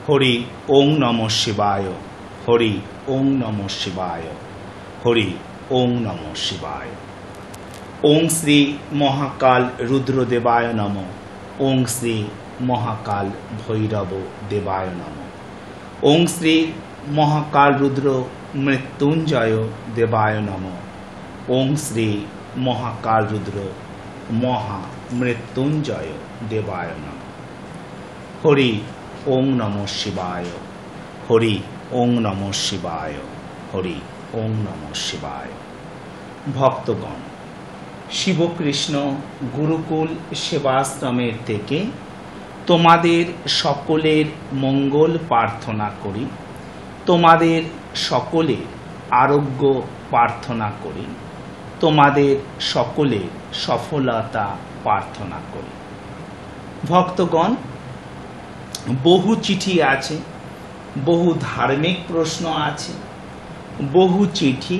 হরি ওং নমঃ শিবায়, হরি ওং নমঃ শিবায়, হরি ওং নমঃ শিবায়। ওং শ্রী মহাকাল রুদ্রদেবায় নমঃ, ওং শ্রী মহাকাল ভৈরব দেবায় নমঃ, ওং শ্রী মহাকাল রুদ্র মৃত্যুঞ্জয় দেবায় নমঃ, ওং শ্রী মহাকাল রুদ্র মহা মৃত্যুঞ্জয় দেবায় নমঃ। হরি ওং নমঃ শিবায়, হরি ওং নমঃ শিবায়, হরি ওং নমঃ শিবায়। ভক্তগণ, শিবকৃষ্ণ গুরুকুল সেবাশ্রমের থেকে তোমাদের সকলের মঙ্গল প্রার্থনা করি, তোমাদের সকলের আরোগ্য প্রার্থনা করি, তোমাদের সকলের সফলতা প্রার্থনা করি। ভক্তগণ, বহু চিঠি আছে, বহু ধার্মিক প্রশ্ন আছে, বহু চিঠি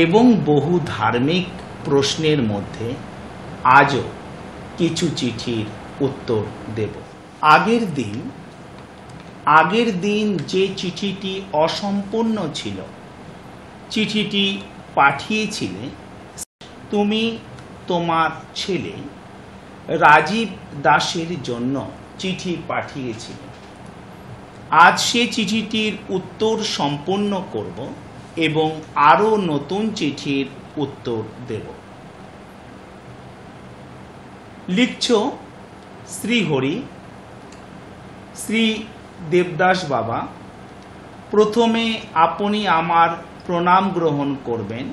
এবং বহু ধার্মিক প্রশ্নের মধ্যে আজও কিছু চিঠির উত্তর দেব। আগের দিন যে চিঠিটি অসম্পূর্ণ ছিল, চিঠিটি পাঠিয়েছিলে তুমি তোমার ছেলে রাজীব দাসের জন্য চিঠি পাঠিয়েছিলে। আজ সে চিঠিটির উত্তর সম্পূর্ণ করব এবং আরও নতুন চিঠির উত্তর দেব। লিখছ শ্রীহরি, শ্রী দেবদাস বাবা, প্রথমে আপনি আমার প্রণাম গ্রহণ করবেন।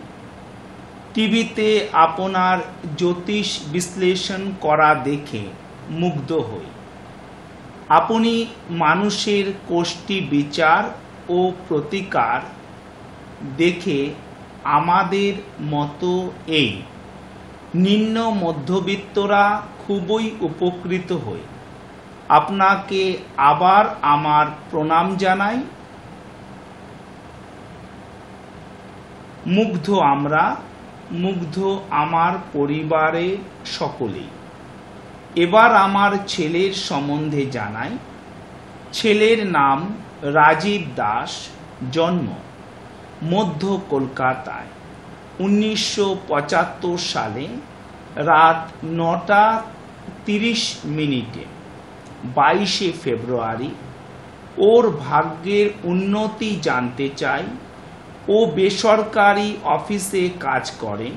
টিভিতে আপনার জ্যোতিষ বিশ্লেষণ করা দেখে মুগ্ধ হই। আপনি মানুষের কোষ্ঠী বিচার ও প্রতিকার দেখে আমাদের মতো এই নিম্ন মধ্যবিত্তরা খুবই উপকৃত হই। আপনাকে আবার আমার প্রণাম জানাই। মুগ্ধ আমরা, মুগ্ধ আমার পরিবারের সকলেই। এবার আমার ছেলের সম্বন্ধে জানাই। ছেলের নাম রাজীব দাস, জন্ম মধ্য কলকাতায় 1975 সালে রাত 9:30 22 ফেব্রুয়ারি। ওর ভাগ্যের উন্নতি জানতে চাই। ও বেসরকারি অফিসে কাজ করেন।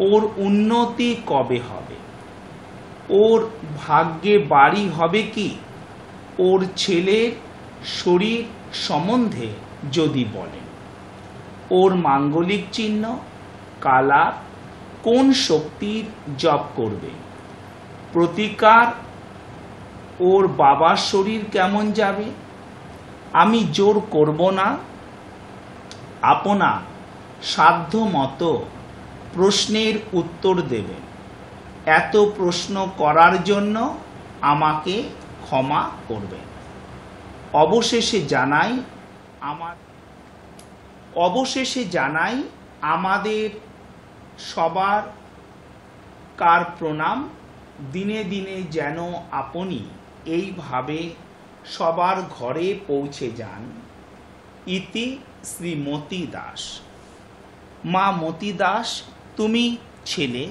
ওর উন্নতি কবে হবে? ওর ভাগ্যে বাড়ি হবে কি? ওর ছেলের শরীর সম্বন্ধে যদি বলেন। ওর মাঙ্গলিক চিহ্ন, কালার, কোন শক্তির জপ করবে, প্রতিকার, ওর বাবার শরীর কেমন যাবে। আমি জোর করব না, আপনার সাধ্য মতো প্রশ্নের উত্তর দেবেন। এত প্রশ্ন করার জন্য আমাকে ক্ষমা করবেন। অবশেষে জানাই আমাদের সবার কার প্রণাম। দিনে দিনে যেন আপনি এইভাবে সবার ঘরে পৌঁছে যান। ইতি শ্রী মতি দাস। মা মতি দাস, তুমি ছেলে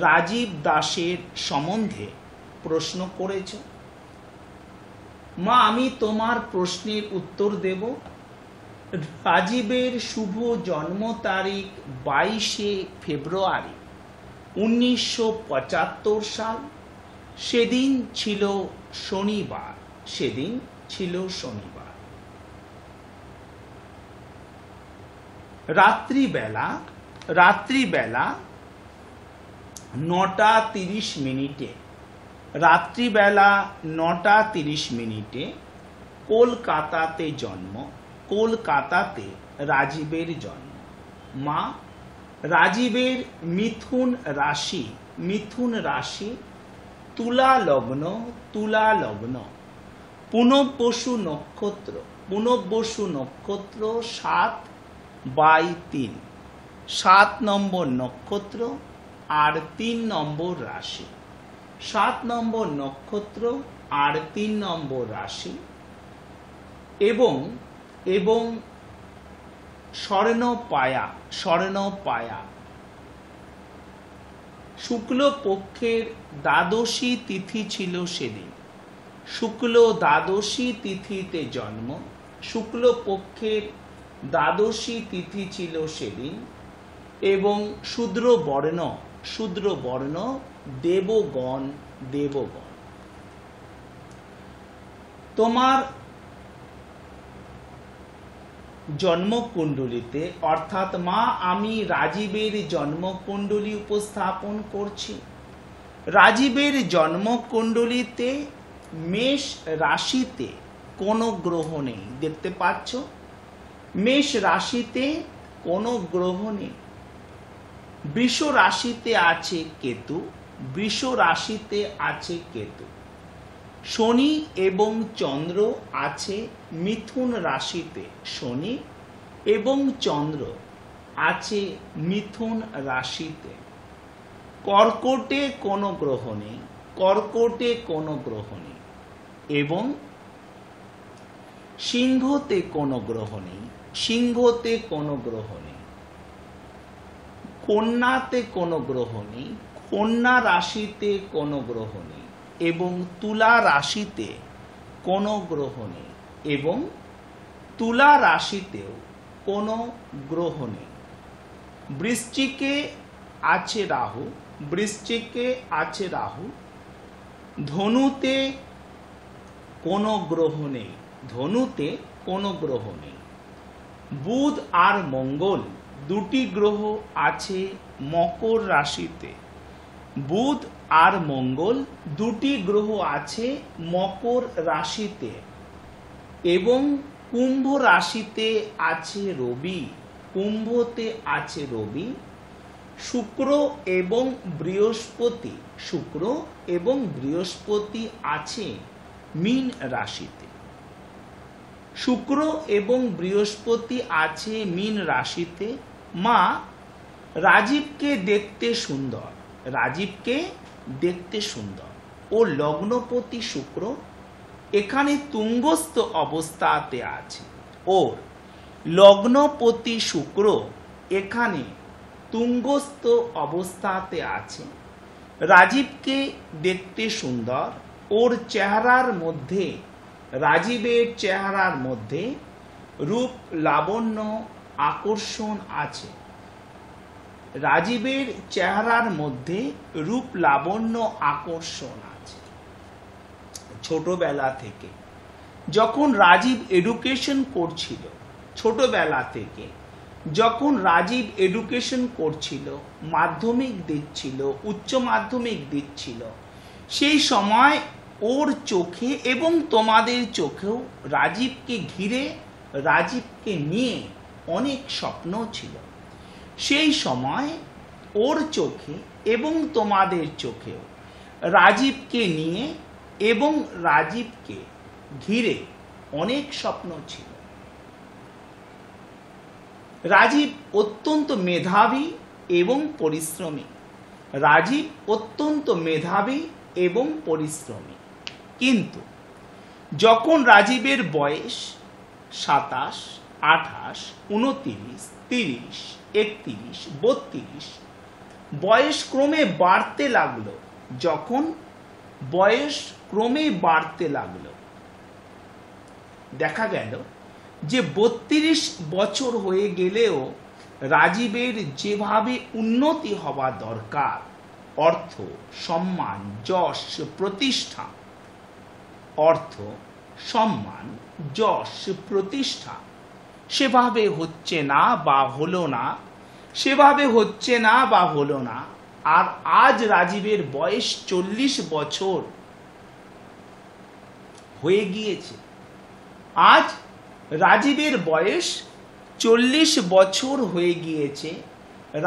রাজীব দাসের সম্বন্ধে প্রশ্ন করেছ। মা, আমি তোমার প্রশ্নের উত্তর দেব। রাজীবের শুভ জন্ম তারিখ 22 ফেব্রুয়ারি 1975 সাল। সেদিন ছিল শনিবার। রাত্রিবেলা 9:30 কলকাতাতে জন্ম। কলকাতাতে রাজীবের জন্ম। মা, রাজীবের মিথুন রাশি, তুলা লগ্ন। পুনর্বসু নক্ষত্র 7/3, 7 নম্বর নক্ষত্র আর 3 নম্বর রাশি। 7 নম্বর নক্ষত্র আর 3 নম্বর রাশি। এবং এবং স্বর্ণপায়া শুক্লপক্ষের দ্বাদশী তিথি ছিল সেদিন। শুক্ল দ্বাদশী তিথিতে জন্ম, শুক্লপক্ষের দ্বাদশী তিথি ছিল সেদিন। এবং শূদ্র বর্ণ দেবগণ। তোমার জন্মকুণ্ডলিতে, অর্থাৎ মা আমি রাজীবের জন্মকুণ্ডলী উপস্থাপন করছি। রাজীবের জন্মকুণ্ডলিতে মেষ রাশিতে কোনো গ্রহ নেই, দেখতে পাচ্ছ? মেষ রাশিতে কোনো গ্রহ নেই। বৃষ রাশিতে আছে কেতু, শনি এবং চন্দ্র আছে মিথুন রাশিতে, শনি এবং চন্দ্র আছে মিথুন রাশিতে। কর্কটে কোনো গ্রহ নেই, এবং সিংহতে কোনো গ্রহ নেই, কন্যাতে কোনো গ্রহ নেই, কন্যা রাশিতে কোনো গ্রহ নেই, এবং তুলা রাশিতে কোনো গ্রহ নেই, এবং তুলা রাশিতেও কোনো গ্রহ নেই। বৃশ্চিকে আছে রাহু, ধনুতে কোনো গ্রহ নেই, বুধ আর মঙ্গল দুটি গ্রহ আছে মকর রাশিতে, এবং কুম্ভ রাশিতে আছে রবি, শুক্র এবং বৃহস্পতি আছে মীন রাশিতে। মা রাজীবকে দেখতে সুন্দর, ও লগ্নপতি শুক্র এখানে তুঙ্গস্থ অবস্থাতে আছে, ওর লগ্নপতি শুক্র এখানে তুঙ্গস্থ অবস্থাতে আছে। রাজীবকে দেখতে সুন্দর, ওর রাজীবের চেহারার মধ্যে রূপ লাবণ্য আকর্ষণ আছে। ছোটবেলা থেকে যখন রাজীব এডুকেশন করছিল, মাধ্যমিক দিচ্ছিল, উচ্চ মাধ্যমিক দিচ্ছিল, সেই সময় ওর চোখে এবং তোমাদের চোখেও রাজীবকে ঘিরে, রাজীবকে নিয়ে অনেক স্বপ্ন ছিল। সেই সময় ওর চোখে এবং তোমাদের চোখেও রাজীবকে নিয়ে এবং রাজীবকে ঘিরে অনেক স্বপ্ন ছিল। রাজীব অত্যন্ত মেধাবী এবং পরিশ্রমী, কিন্তু যখন রাজীবের বয়স 27, 28, 29, 30, 31, 32 বয়স ক্রমে বাড়তে লাগলো, দেখা গেল যে 32 বছর হয়ে গেলেও রাজীবের যেভাবে উন্নতি হওয়া দরকার, অর্থ, সম্মান, যশ, প্রতিষ্ঠা, সেভাবে হচ্ছে না বা হলো না। আর আজ রাজীবের বয়স 40 বছর হয়ে গিয়েছে।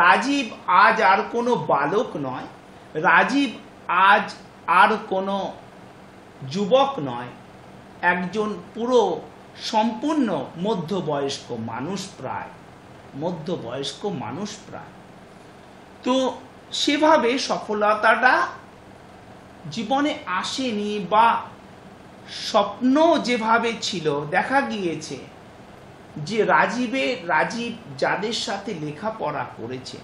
রাজীব আজ আর কোনো বালক নয়, রাজীব আজ আর কোনো যুবক নয়, একজন পুরো সম্পূর্ণ মধ্যবয়স্ক মানুষ প্রায়। তো সেভাবে সফলতাটা জীবনে আসেনি, বা স্বপ্ন যেভাবে ছিল, দেখা গিয়েছে যে রাজীব যাদের সাথে লেখাপড়া করেছে,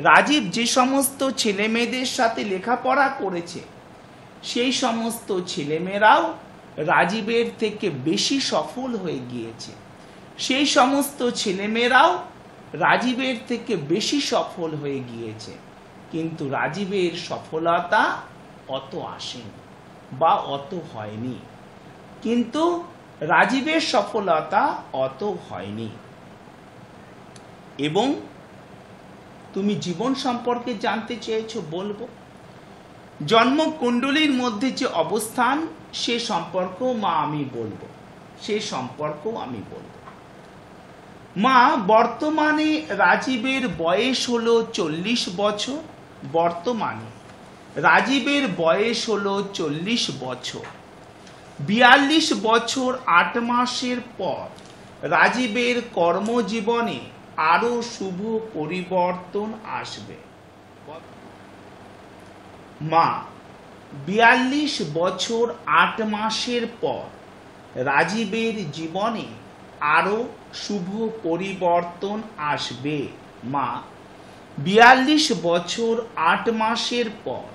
রাজীব যে সমস্ত ছেলে মেয়েদের সাথে লেখাপড়া করেছে, সেই সমস্ত ছেলেমেয়েরাও রাজীবের থেকে বেশি সফল হয়ে গিয়েছে। সেই সমস্ত ছেলেমেয়েরাও রাজীবের থেকে বেশি সফল হয়ে গিয়েছে, কিন্তু রাজীবের সফলতা অত আসেনি বা অত হয়নি। কিন্তু রাজীবের সফলতা অত হয়নি। এবং তুমি জীবন সম্পর্কে জানতে চেয়েছো, বলবো। জন্মকুণ্ডলীর মধ্যে যে অবস্থান, সে সম্পর্ক মা আমি বলবো, সে সম্পর্ক আমি বলবো। মা, বর্তমানে রাজীবের বয়স হলো 40 বছর। বর্তমানে রাজীবের বয়স হলো 40 বছর। 42 বছর 8 মাসের পর রাজীবের কর্মজীবনে আরো শুভ পরিবর্তন আসবে। মা, 42 বছর 8 মাসের পর রাজীবের জীবনে আরো শুভ পরিবর্তন আসবে। মা, 42 বছর 8 মাসের পর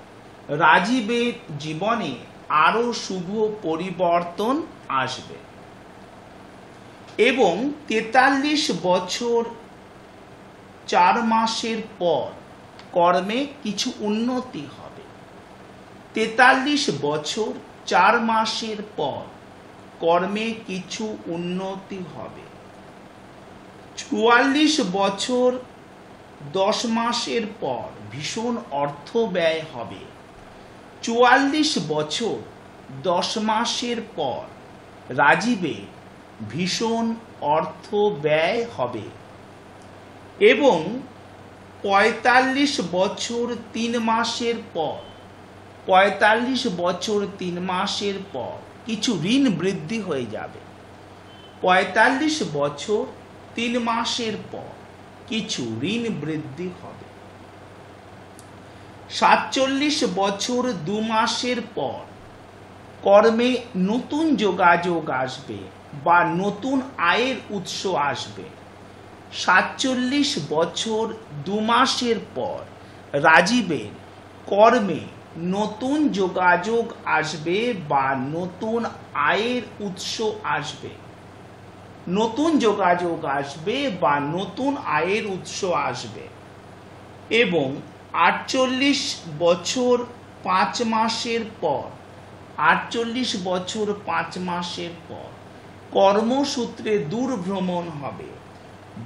রাজীবের জীবনে আরো শুভ পরিবর্তন আসবে এবং 43 বছর 4 মাসের পর কর্মে কিছু উন্নতি হবে। 43 বছর 4 মাসের পর কর্মে কিছু উন্নতি হবে। 44 বছর 10 মাসের পর ভীষণ অর্থ ব্যয় হবে। 44 বছর 10 মাসের পর রাজীবে ভীষণ অর্থ ব্যয় হবে এবং 45 বছর 3 মাসের পর 45 বছর 3 মাসের পর কিছু ঋণ বৃদ্ধি হয়ে যাবে। 45 বছর 3 মাসের পর কিছু ঋণ বৃদ্ধি হবে। 47 বছর 2 মাসের পর কর্মে নতুন যোগাযোগ আসবে বা নতুন আয়ের উৎস আসবে। 47 বছর 2 মাসের পর রাজীবের কর্মে নতুন যোগাযোগ আসবে বা নতুন আয়ের উৎস আসবে। নতুন যোগাযোগ আসবে বা নতুন আয়ের উৎস আসবে এবং 48 বছর 5 মাসের পর 48 বছর 5 মাসের পর কর্মসূত্রে দূর ভ্রমণ হবে।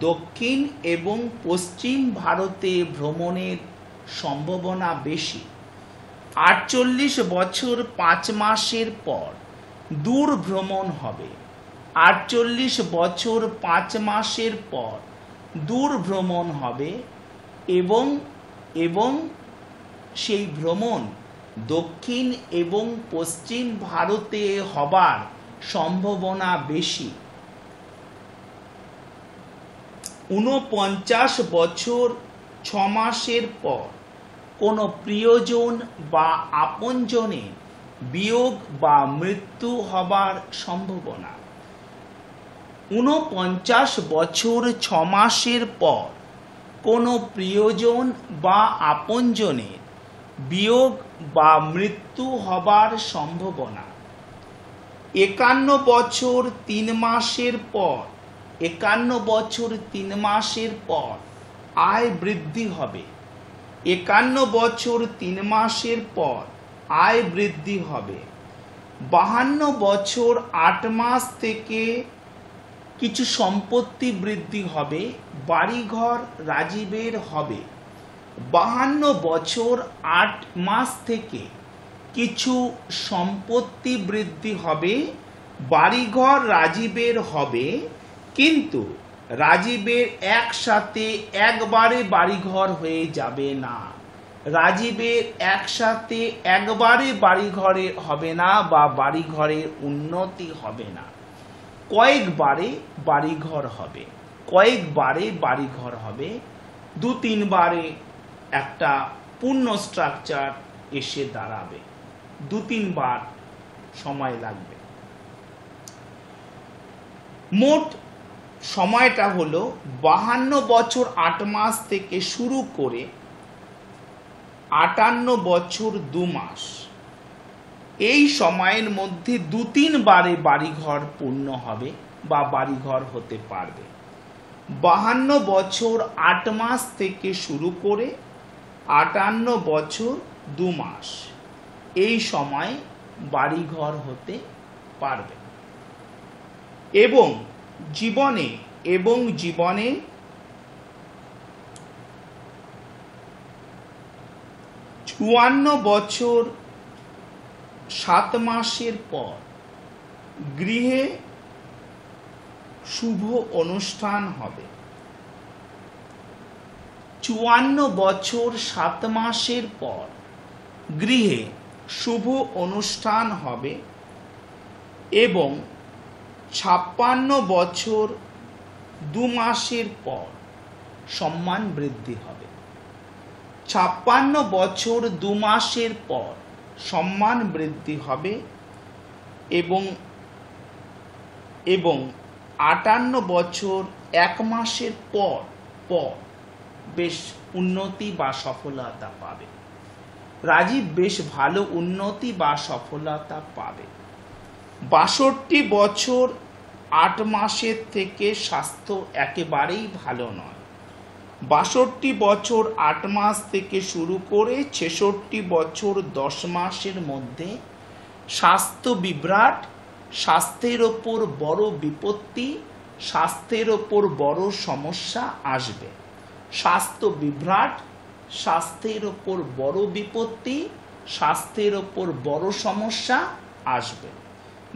দক্ষিণ এবং পশ্চিম ভারতে ভ্রমণের সম্ভাবনা বেশি। 48 বছর 5 মাসের পর দূর ভ্রমণ হবে। 48 বছর 5 মাসের পর দূর ভ্রমণ হবে এবং সেই ভ্রমণ দক্ষিণ এবং পশ্চিম ভারতে হবার সম্ভাবনা বেশি। 49 বছর 6 মাসের পর কোনো প্রিয়জন বা আপনজনের বিয়োগ বা মৃত্যু হবার সম্ভাবনা। 49 বছর 6 মাসের পর কোনো প্রিয়জন বা আপনজনের বিয়োগ বা মৃত্যু হবার সম্ভাবনা। 51 বছর 3 মাসের পর 51 বছর 3 মাসের পর আয় বৃদ্ধি হবে। 51 বছর 3 মাসের পর আয় বৃদ্ধি হবে। 52 বছর 8 মাস থেকে কিছু সম্পত্তি বৃদ্ধি হবে, বাড়িঘর রাজীবের হবে। 52 বছর 8 মাস থেকে কিছু সম্পত্তি বৃদ্ধি হবে, বাড়িঘর রাজীবের হবে, কিন্তু রাজীবের একসাথে একবারে বাড়িঘর হয়ে যাবে না। রাজীবের একসাথে একবারে বাড়িঘরে হবে না বা বাড়িঘরের উন্নতি হবে না, কয়েকবারে বাড়িঘর হবে, কয়েকবারে বাড়িঘর হবে। 2-3 বারে একটা পূর্ণ স্ট্রাকচার এসে দাঁড়াবে, 2-3 বার সময় লাগবে। মোট সময়টা হলো 52 বছর 8 মাস থেকে শুরু করে 58 বছর 2 মাস। এই সময়ের মধ্যে 2-3 বারে বাড়িঘর পূর্ণ হবে বা বাড়িঘর হতে পারবে। 52 বছর 8 মাস থেকে শুরু করে 58 বছর 2 মাস এই সময় বাড়িঘর হতে পারবে। এবং জীবনে 54 বছর 7 মাসের পর গৃহে শুভ অনুষ্ঠান হবে। 54 বছর 7 মাসের পর গৃহে শুভ অনুষ্ঠান হবে এবং 56 বছর 2 মাসের পর সম্মান বৃদ্ধি হবে। 56 বছর 2 মাসের পর সম্মান বৃদ্ধি হবে এবং 58 বছর 1 মাসের পর বেশ উন্নতি বা সফলতা পাবে। রাজীব বেশ ভালো উন্নতি বা সফলতা পাবে। 62 বছর 8 মাসের থেকে স্বাস্থ্য একেবারেই ভালো নয়। 62 বছর 8 মাস থেকে শুরু করে 66 বছর 10 মাসের মধ্যে স্বাস্থ্য বিভ্রাট, স্বাস্থ্যের ওপর বড় বিপত্তি, স্বাস্থ্যের ওপর বড় সমস্যা আসবে। স্বাস্থ্য বিভ্রাট, স্বাস্থ্যের ওপর বড় বিপত্তি, স্বাস্থ্যের ওপর বড় সমস্যা আসবে।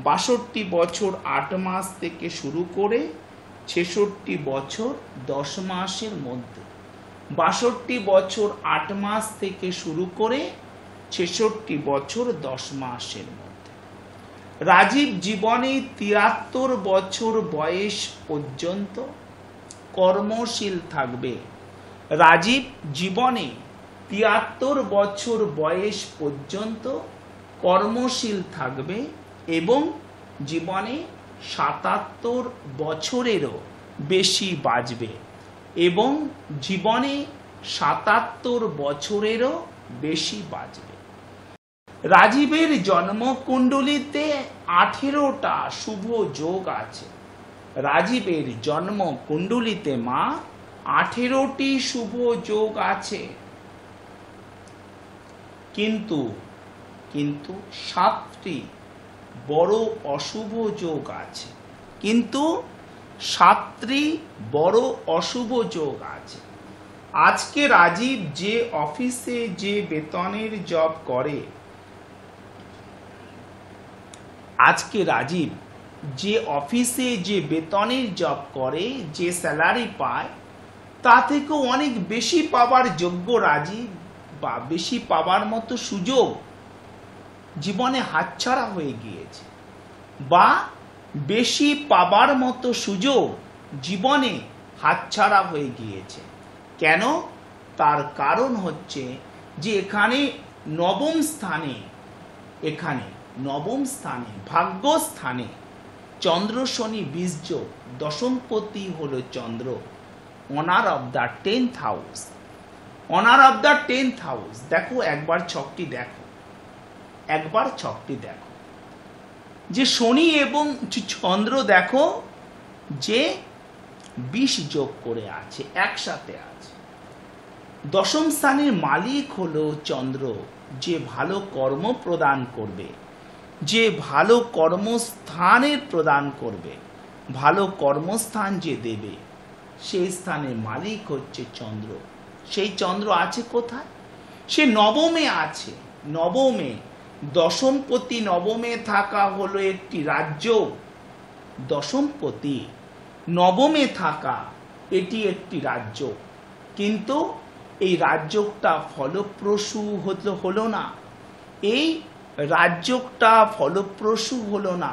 62 বছর 8 মাস থেকে শুরু করে 66 বছর 10 মাসের মধ্যে। 62 বছর 8 মাস থেকে শুরু করে 66 বছর 10 মাসের মধ্যে। রাজীব জীবনে 73 বছর বয়স পর্যন্ত কর্মশীল থাকবে। রাজীব জীবনে 73 বছর বয়স পর্যন্ত কর্মশীল থাকবে এবং জীবনে 77 বছরেরও বেশি বাঁচবে এবং জীবনে 77 বছরেরও বেশি বাঁচবে। রাজীবের জন্মকুণ্ডলিতে 18টা শুভ যোগ আছে। রাজীবের জন্মকুণ্ডলিতে মা 18টি শুভ যোগ আছে, কিন্তু 7টি বড় অশুভ যোগ আছে। কিন্তু 7টি বড় অশুভ যোগ আছে। আজকে রাজীব যে অফিসে যে বেতনের জব করে, আজকে রাজীব যে অফিসে যে বেতনের জব করে, যে স্যালারি পায়, তা থেকেও অনেক বেশি পাওয়ার যোগ্য রাজীব বা বেশি পাওয়ার মতো সুযোগ জীবনে হাতছাড়া হয়ে গিয়েছে, বা বেশি পাবার মতো সুযোগ জীবনে হাতছাড়া হয়ে গিয়েছে। কেন? তার কারণ হচ্ছে যে এখানে নবম স্থানে ভাগ্যস্থানে চন্দ্র শনি বীজযোগ, দশমপতি হলো চন্দ্র, owner of the 10th house. Owner of the 10th house. দেখো একবার ছকটি দেখো যে শনি এবং চন্দ্র দেখো যে 20 যোগ করে আছে, একসাথে আছে। দশম স্থানের মালিক হলো চন্দ্র, যে ভালো কর্ম প্রদান করবে, যে ভালো কর্মস্থানের প্রদান করবে, ভালো কর্মস্থান যে দেবে, সেই স্থানের মালিক হচ্ছে চন্দ্র। সেই চন্দ্র আছে কোথায়? সে নবমে আছে। নবমে, দশমপতি নবমে থাকা হলো একটি রাজ্য। দশমপতি নবমে থাকা এটি একটি রাজ্য, কিন্তু এই রাজ্যটা ফলপ্রসূ হলো না। এই রাজ্যটা ফলপ্রসূ হলো না,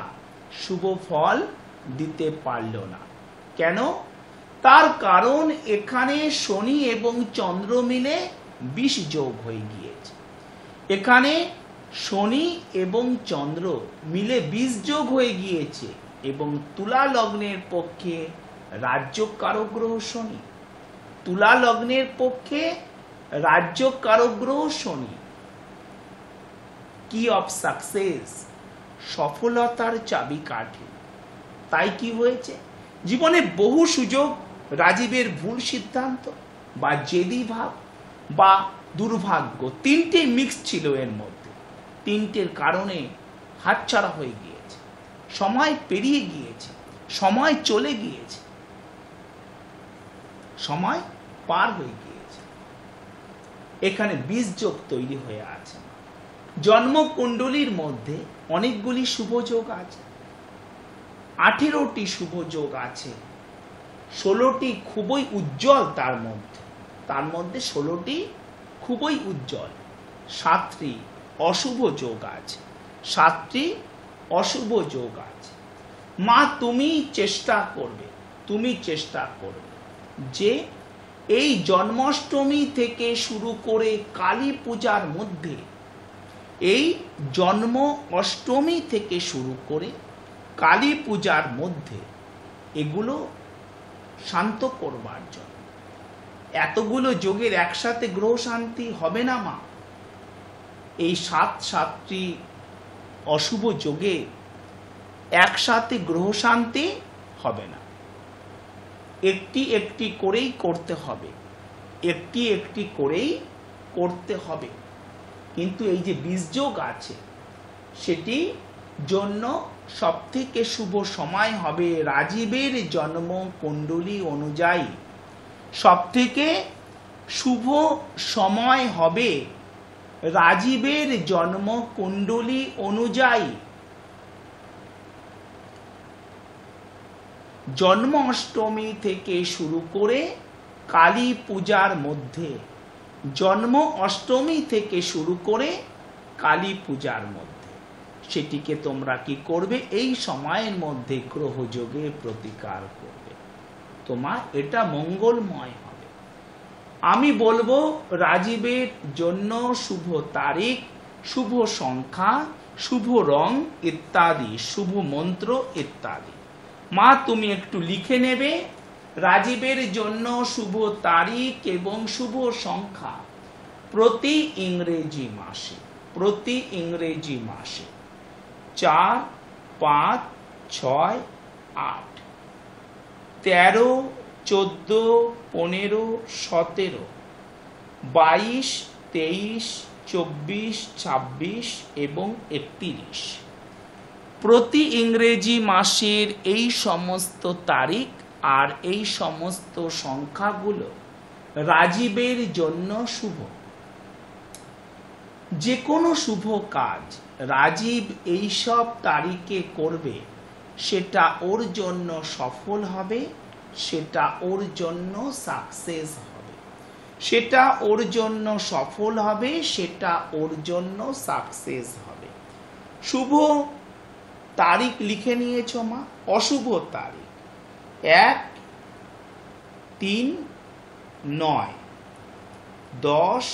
শুভ ফল দিতে পারল না। কেন? তার কারণ এখানে শনি এবং চন্দ্র মিলে 20 যোগ হয়ে গিয়েছে। এখানে শনি এবং চন্দ্র মিলে 20 যোগ হয়ে গিয়েছে এবং তুলা লগ্নের পক্ষে রাজ্যকারক গ্রহ শনি। তুলা লগ্নের পক্ষে রাজ্যকারক গ্রহ শনি। কি অফ সাকসেস, সফলতার চাবিকাঠি। তাই কি হয়েছে, জীবনে বহু সুযোগ, রাজীবের ভুল সিদ্ধান্ত বা জেদি ভাব বা দুর্ভাগ্য, তিনটে মিক্স ছিল এর মধ্যে। তিনটের কারণে হাতছাড়া হয়ে গিয়েছে, সময় পেরিয়ে গিয়েছে, সময় চলে গিয়েছে, সময় পার হয়ে গিয়েছে। এখানে 20 যোগ তৈরি হয়ে আছে। জন্মকুণ্ডলীর মধ্যে অনেকগুলি শুভ যোগ আছে, 18টি শুভ যোগ আছে, 16টি খুবই উজ্জ্বল, তার মধ্যে 16টি খুবই উজ্জ্বল, 7টি অশুভ যোগ আছে, 7টি অশুভ যোগ আছে। মা তুমি চেষ্টা করবে যে এই জন্মাষ্টমী থেকে শুরু করে কালী পূজার মধ্যে, এই জন্ম অষ্টমী থেকে শুরু করে কালী পূজার মধ্যে এগুলো শান্ত করবার জন্য। এতগুলো যোগের একসাথে গ্রহ শান্তি হবে না মা। এই 7টি অশুভ যোগে একসাথে গ্রহ শান্তি হবে না, একটি একটি করেই করতে হবে, একটি একটি করেই করতে হবে। কিন্তু এই যে 20 যোগ আছে, সেটি জন্য সবথেকে শুভ সময় হবে রাজীবের জন্ম কুণ্ডলী অনুযায়ী। সবথেকে শুভ সময় হবে রাজীবের জন্ম কুণ্ডলী অনুযায়ী। জন্ম অষ্টমী থেকে শুরু করে কালী পূজার মধ্যে, জন্ম অষ্টমী থেকে শুরু করে কালী পূজার মধ্যে, সেটিকে তোমরা কি করবে, এই সময়ের মধ্যে গ্রহযোগে প্রতিকার করবে। তোমার এটা মঙ্গলময় হবে। আমি বলবো রাজীবের জন্য শুভ তারিখ, শুভ সংখ্যা, শুভ রং ইত্যাদি, শুভ মন্ত্র ইত্যাদি। মা তুমি একটু লিখে নেবে। রাজীবের জন্য শুভ তারিখ এবং শুভ সংখ্যা প্রতি ইংরেজি মাসে 4, 5, 6, 8, 13, 14, 15, 17, 22, 23, 24, 26 এবং 31। প্রতি ইংরেজি মাসের এই সমস্ত তারিখ আর এই সমস্ত সংখ্যাগুলো রাজীবের জন্য শুভ। যে কোনো শুভ কাজ রাজীব এই সব তারিখে করবে, সেটা ওর জন্য সফল হবে, সেটা ওর জন্য সাকসেস হবে, সেটা ওর জন্য সফল হবে, সেটা ওর জন্য সাকসেস হবে। শুভ তারিখ লিখে নিয়েছো মা। অশুভ তারিখ 1, 3, 9, 10,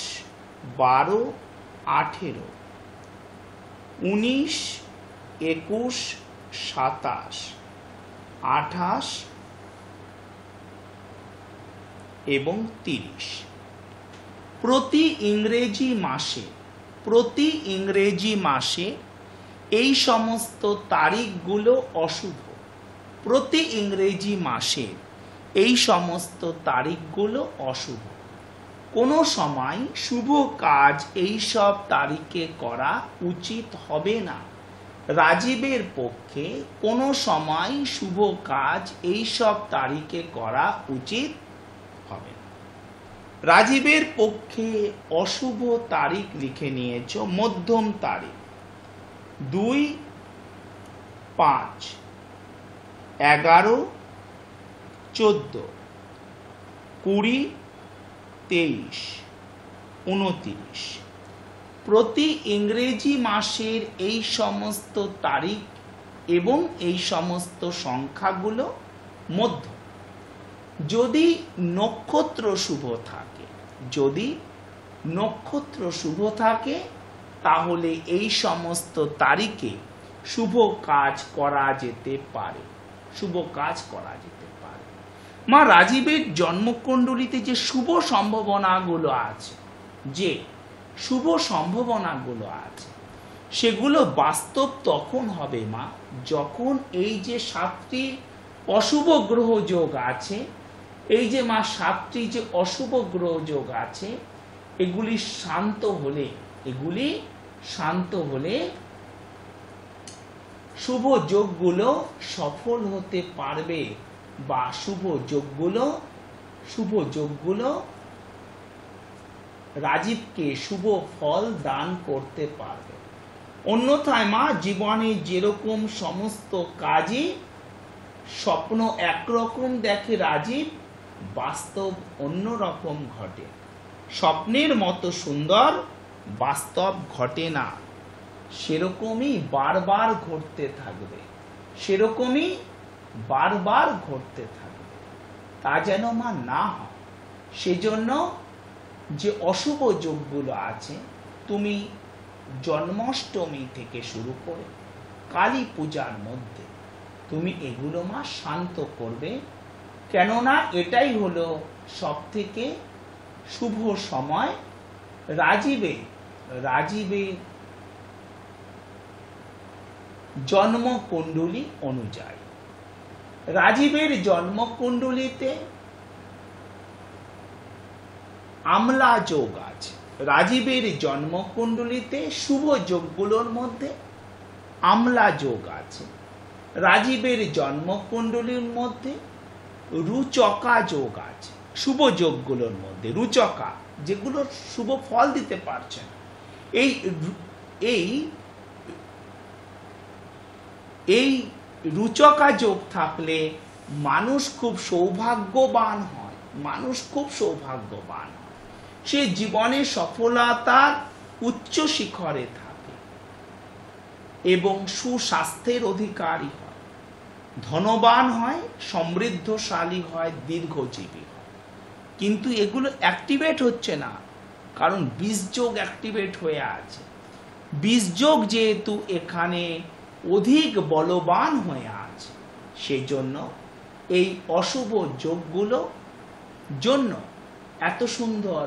12, 18, 19, 21, 27, 28 এবং 30। প্রতি ইংরেজি মাসে এই সমস্ত তারিখগুলো অশুভ। প্রতি ইংরেজি মাসে এই সমস্ত তারিখগুলো অশুভ। কোনো সময় শুভ কাজ এই সব তারিখে করা উচিত হবে না। রাজীবের পক্ষে কোনো সময় শুভ কাজ এই সব তারিখে করা উচিত হবে না। রাজীবের পক্ষে অশুভ তারিখ লিখে নিয়েছো। মধ্যম তারিখ 2, 5, 11, 14, 20, 23, 29। প্রতি ইংরেজি মাসের এই সমস্ত তারিখ এবং এই সমস্ত সংখ্যাগুলো মধ্য। যদি নক্ষত্র শুভ থাকে তাহলে এই সমস্ত তারিখে শুভ কাজ করা যেতে পারে, শুভ কাজ করা যেতে পারে। মা রাজীবের জন্মকুণ্ডলিতে যে শুভ সম্ভাবনাগুলো আছে, যে শুভ সম্ভাবনাগুলো আছে, সেগুলো বাস্তব তখন হবে মা যখন এই যে 7টি অশুভ গ্রহ যোগ আছে, এই যে মা 7টি যে অশুভ গ্রহ যোগ আছে, এগুলি শান্ত হলে, এগুলি শান্ত হলে শুভ যোগগুলো সফল হতে পারবে, বা শুভ যোগগুলো রাজীবকে শুভ ফল দান করতে পারবে। অন্যথায় মা জীবনে যেরকম সমস্ত কাজই স্বপ্ন একরকম দেখে রাজীব, বাস্তব অন্যরকম ঘটে। স্বপ্নের মতো সুন্দর বাস্তব ঘটে না, সেরকমই বারবার ঘটতে থাকবে, সেরকমই বারবার ঘটতে থাকবে, তা যেন মা না হয়। সেজন্য যে অশুভ যোগগুলো আছে, তুমি জন্মাষ্টমী থেকে শুরু করে কালী পূজার মধ্যে তুমি এগুলো মা শান্ত করবে, কেননা এটাই হলো সব থেকে শুভ সময় রাজীবের জন্মকুণ্ডলী অনুযায়ী। রাজীবের জন্মকুণ্ডলিতে আমলা যোগ আছে। রাজীবের জন্মকুণ্ডলিতে শুভ যোগগুলোর মধ্যে আমলা যোগ আছে। রাজীবের জন্মকুণ্ডলীর মধ্যে রুচকা যোগ আছে। শুভ যোগগুলোর মধ্যে রুচকা, যেগুলো শুভ ফল দিতে পারছে না, এই রুচকা যোগ থাকলে মানুষ খুব সৌভাগ্যবান হয়, মানুষ খুব সৌভাগ্যবান হয়, সে জীবনে সফলতার উচ্চ শিখরে থাকে এবং সুস্বাস্থ্যের অধিকারী হয়, ধনবান হয়, সমৃদ্ধশালী হয়, দীর্ঘজীবী হয়। কিন্তু এগুলো অ্যাক্টিভেট হচ্ছে না, কারণ বীজযোগ অ্যাক্টিভেট হয়ে আছে। বীজযোগ যেহেতু এখানে অধিক বলবান হয়ে আছে, সেজন্য এই অশুভ যোগগুলো জন্য এত সুন্দর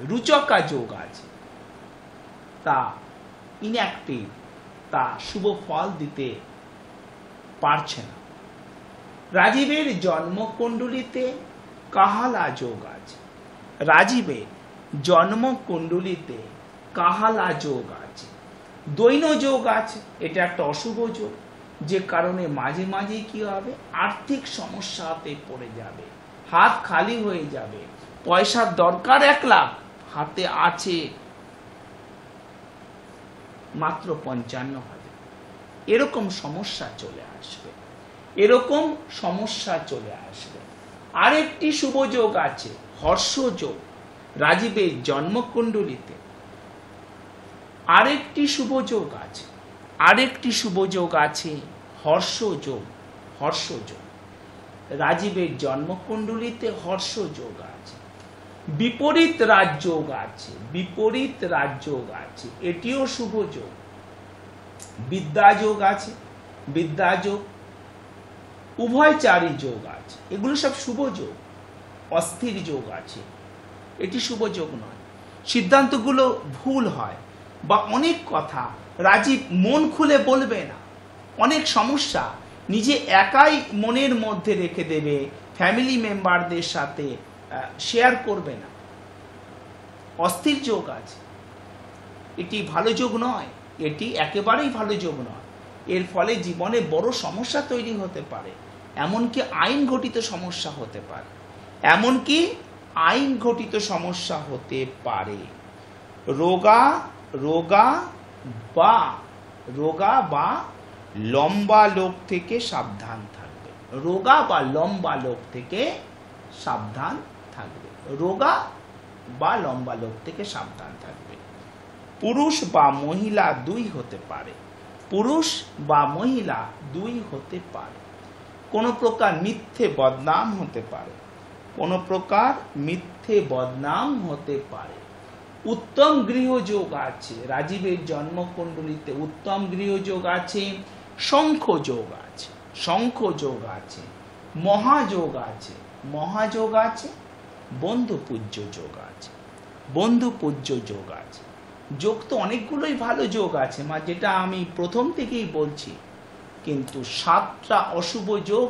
রুচকা যোগ আছে, তা ইনঅ্যাক্টিভ, তা শুভ ফল দিতে পারছে না। রাজীবের জন্মকুণ্ডলিতে কাহালা যোগ আছে। রাজীবের জন্মকুণ্ডলিতে কাহালা যোগ আছে। দৈন যোগ আছে, এটা একটা অশুভ যোগ, যে কারণে মাঝে মাঝে কি হবে, আর্থিক সমস্যাতে পড়ে যাবে, হাত খালি হয়ে যাবে, পয়সার দরকার 1 লাখ, হাতে আছে মাত্র 55,000, এরকম সমস্যা চলে আসবে, এরকম সমস্যা চলে আসবে। আরেকটি শুভ যোগ আছে, হর্ষ যোগ। রাজীবের জন্মকুণ্ডলিতে আরেকটি শুভ যোগ আছে, আরেকটি শুভ যোগ আছে, হর্ষ যোগ। রাজীবের জন্মকুণ্ডলিতে হর্ষ যোগ আছে। বিপরীত রাজযোগ আছে, বিপরীত রাজযোগ আছে, এটিও শুভ যোগ। বিদ্যা যোগ আছে, বিদ্যা যোগ, উভয়চারী যোগ আছে, এগুলো সব শুভ যোগ। অস্থির যোগ আছে, এটি শুভ যোগ নয়। সিদ্ধান্তগুলো ভুল হয়, বা অনেক কথা রাজীব মন খুলে বলবে না, অনেক সমস্যা নিজে একাই মনের মধ্যে রেখে দেবে, ফ্যামিলি মেম্বারদের সাথে শেয়ার করবে না। অস্থির যোগ আছে, এটি ভালো যোগ নয়, এটি একেবারেই ভালো যোগ নয়। এর ফলে জীবনে বড় সমস্যা তৈরি হতে পারে, এমনকি আইন ঘটিত সমস্যা হতে পারে, এমনকি আইন ঘটিত সমস্যা হতে পারে। রোগা বা লম্বা লোক থেকে সাবধান থাকবে। রোগা বা লম্বা লোক থেকে সাবধান থাকবে। রোগা বা লম্বা লোক থেকে সাবধান থাকবে। পুরুষ বা মহিলা 2 হতে পারে, পুরুষ বা মহিলা 2 হতে পারে। কোনো প্রকার মিথ্যে বদনাম হতে পারে, কোনো প্রকার মিথ্যে বদনাম হতে পারে। উত্তম গৃহযোগ আছে, রাজীবের জন্মকুণ্ডলিতে উত্তম গৃহযোগ আছে, শঙ্খযোগ আছে, শঙ্খযোগ আছে, মহাযোগ আছে, মহাযোগ আছে, বন্ধুপূজ্য যোগ আছে, বন্ধুপূজ্য যোগ আছে। যোগ তো অনেকগুলোই ভালো যোগ আছে মা, যেটা আমি প্রথম থেকেই বলছি, কিন্তু 7টা অশুভ যোগ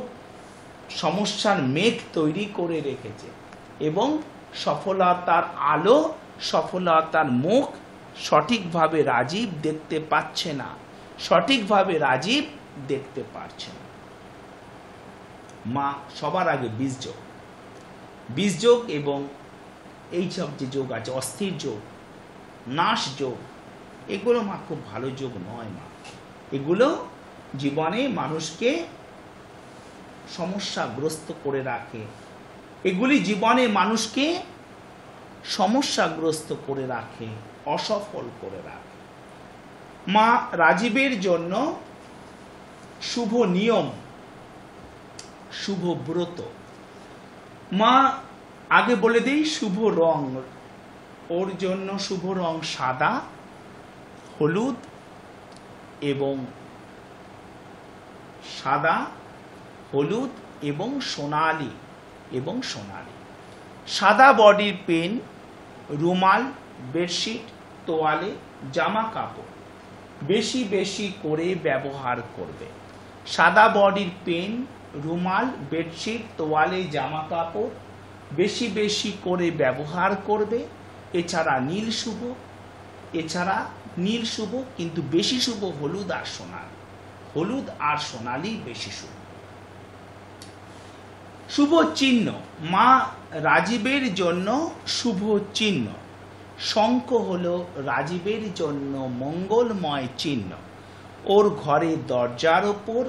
সমস্যার মেঘ তৈরি করে রেখেছে এবং সফলতার আলো, সফলতার মুখ সঠিকভাবে রাজীব দেখতে পাচ্ছে না, সঠিকভাবে রাজীব দেখতে পারছে না। মা সবার আগে বীজযোগ, বীজযোগ এবং এইসব যে যোগ আছে, অস্থির যোগ, নাশ যোগ, এগুলো মা খুব ভালো যোগ নয় মা। এগুলো জীবনে মানুষকে সমস্যাগ্রস্ত করে রাখে, এগুলি জীবনে মানুষকে সমস্যাগ্রস্ত করে রাখে, অসফল করে রাখে। মা রাজীবের জন্য শুভ নিয়ম, শুভ ব্রত। মা আগে বলে দিই শুভ রং, ওর জন্য শুভ রং সাদা, হলুদ এবং সাদা, হলুদ এবং সোনালি, এবং সোনালি। সাদা বডির পেন, রুমাল, বেডশিট, তোয়ালে, জামা কাপড় বেশি বেশি করে ব্যবহার করবে। সাদা বডির পেন, রুমাল, বেডশিট, তোয়ালে, জামা কাপড় বেশি বেশি করে ব্যবহার করবে। এছাড়া নীল শুভ, এছাড়া নীল শুভ, কিন্তু বেশি শুভ হলুদ আর সোনালি, হলুদ আর সোনালি বেশি শুভ। শুভ চিহ্ন, মা রাজীবের জন্য শুভ চিহ্ন শঙ্খ হলো রাজীবের জন্য মঙ্গলময় চিহ্ন। ওর ঘরের দরজার ওপর,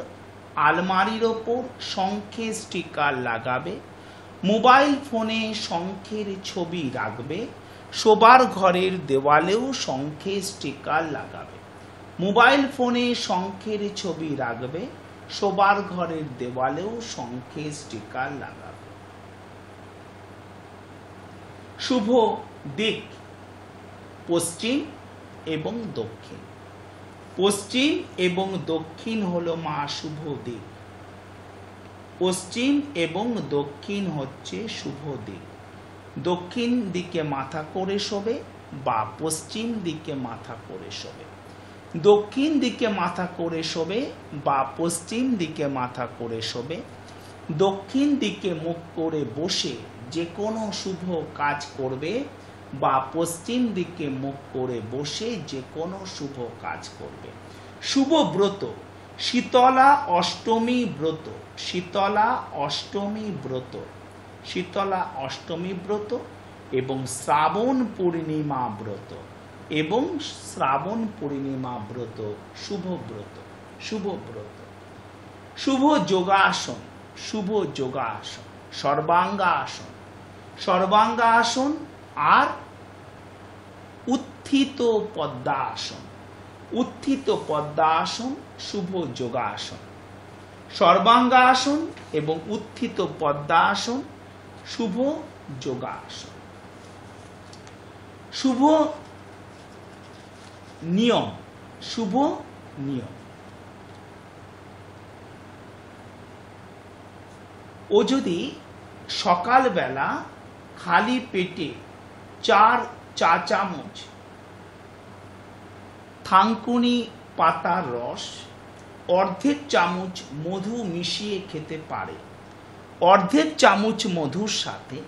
আলমারির ওপর শঙ্খের স্টিকার লাগাবে, মোবাইল ফোনে শঙ্খের ছবি রাখবে, শোবার ঘরের দেওয়ালেও শঙ্খের স্টিকার লাগাবে। মোবাইল ফোনে শঙ্খের ছবি রাখবে, শোবার ঘরের দেওয়ালেও শঙ্খের স্টিকার লাগাবে। শুভ দিক পশ্চিম এবং দক্ষিণ। পশ্চিম এবং দক্ষিণ হলো মা শুভ দিক। পশ্চিম এবং দক্ষিণ হচ্ছে শুভ দিক। দক্ষিণ দিকে মাথা করে শোবে বা পশ্চিম দিকে মাথা করে শোবে। দক্ষিণ দিকে মাথা করে শোবে বা পশ্চিম দিকে মাথা করে শোবে। দক্ষিণ দিকে মুখ করে বসে যে কোনো শুভ কাজ করবে বা পশ্চিম দিকে মুখ করে বসে যে কোনো শুভ কাজ করবে। শুভ ব্রত, শীতলা অষ্টমী ব্রত, শীতলা অষ্টমী ব্রত, শীতলা অষ্টমী ব্রত এবং শ্রাবণ পূর্ণিমা ব্রত, এবং শ্রাবণ পূর্ণিমা ব্রত শুভ ব্রত, শুভ ব্রত। শুভ যোগাসন, শুভ যোগাসন, সর্বাঙ্গাসন, সর্বাঙ্গাসন আর উত্থিত পদ্মাসন, উত্থিত পদ্মাসন শুভ যোগাসন। সর্বাঙ্গাসন এবং উত্থিত পদ্মাসন শুভ যোগাসন। শুভ নিয়ম, শুভ নিয়ম। ও যদি সকালবেলা খালি পেটে 4 চা চামচ থানকুনি পাতার রস, অর্ধেক চামচ মধু মিশিয়ে খেতে পারে। অর্ধেক চামচ মধুর সাথে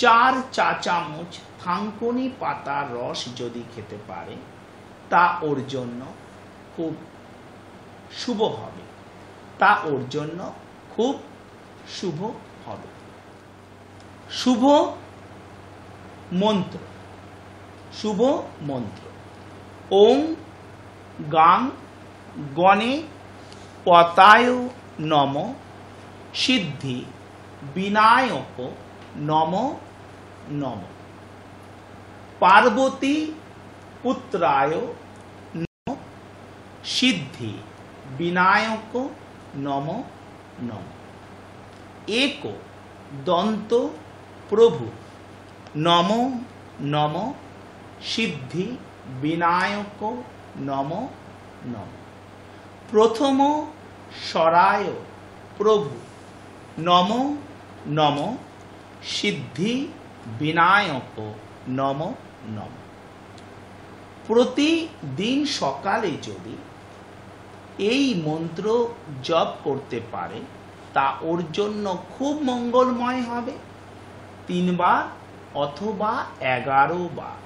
4 চা চামচ থানকুনি পাতার রস যদি খেতে পারে, তা ওর জন্য খুব শুভ হবে, তা ওর জন্য খুব শুভ হবে। শুভ মন্ত্র, শুভ মন্ত্র ওং গাং গণে পতায় নম সিদ্ধি বিনায়ক নম নম পার্বতী পুত্রায় নম সিদ্ধি বিনায়ক নম নম এক দন্ত প্রভু নম নম সিদ্ধি বিনায়ক নম নম। প্রথম সরায় প্রভু নম নম সিদ্ধি বিনায়ক নম নম। প্রতিদিন সকালে যদি এই মন্ত্র জপ করতে পারে তা ওর জন্য খুব মঙ্গলময় হবে। 3 বার অথবা 11 বার,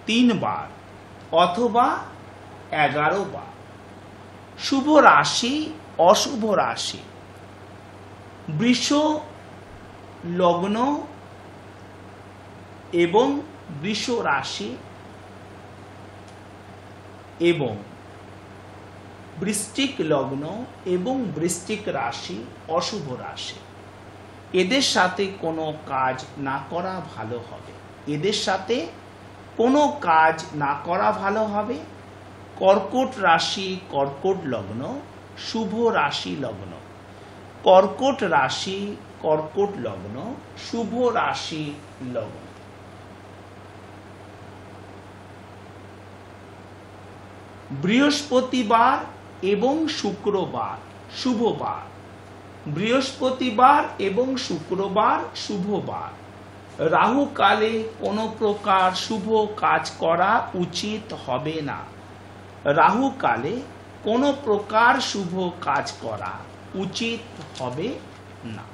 3 বার অথবা 11 বার। শুভ রাশি অশুভ রাশি, বৃষ লগ্ন এবং বৃষ রাশি এবং বৃশ্চিক লগ্ন এবং বৃশ্চিক রাশি অশুভ রাশি। এদের সাথে কোনো কাজ না করা ভালো হবে, এদের সাথে কোনো কাজ না করা ভালো হবে। কর্কট রাশি কর্কট লগ্ন শুভ রাশি লগ্ন, কর্কট রাশি কর্কট লগ্ন শুভ রাশি লগ্ন। বৃহস্পতিবার এবং শুক্রবার শুভবার, বৃহস্পতিবার এবং শুক্রবার শুভবার। রাহু কালে কোনো প্রকার শুভ কাজ করা উচিত হবে না, রাহু কালে কোনো প্রকার শুভ কাজ করা উচিত হবে না।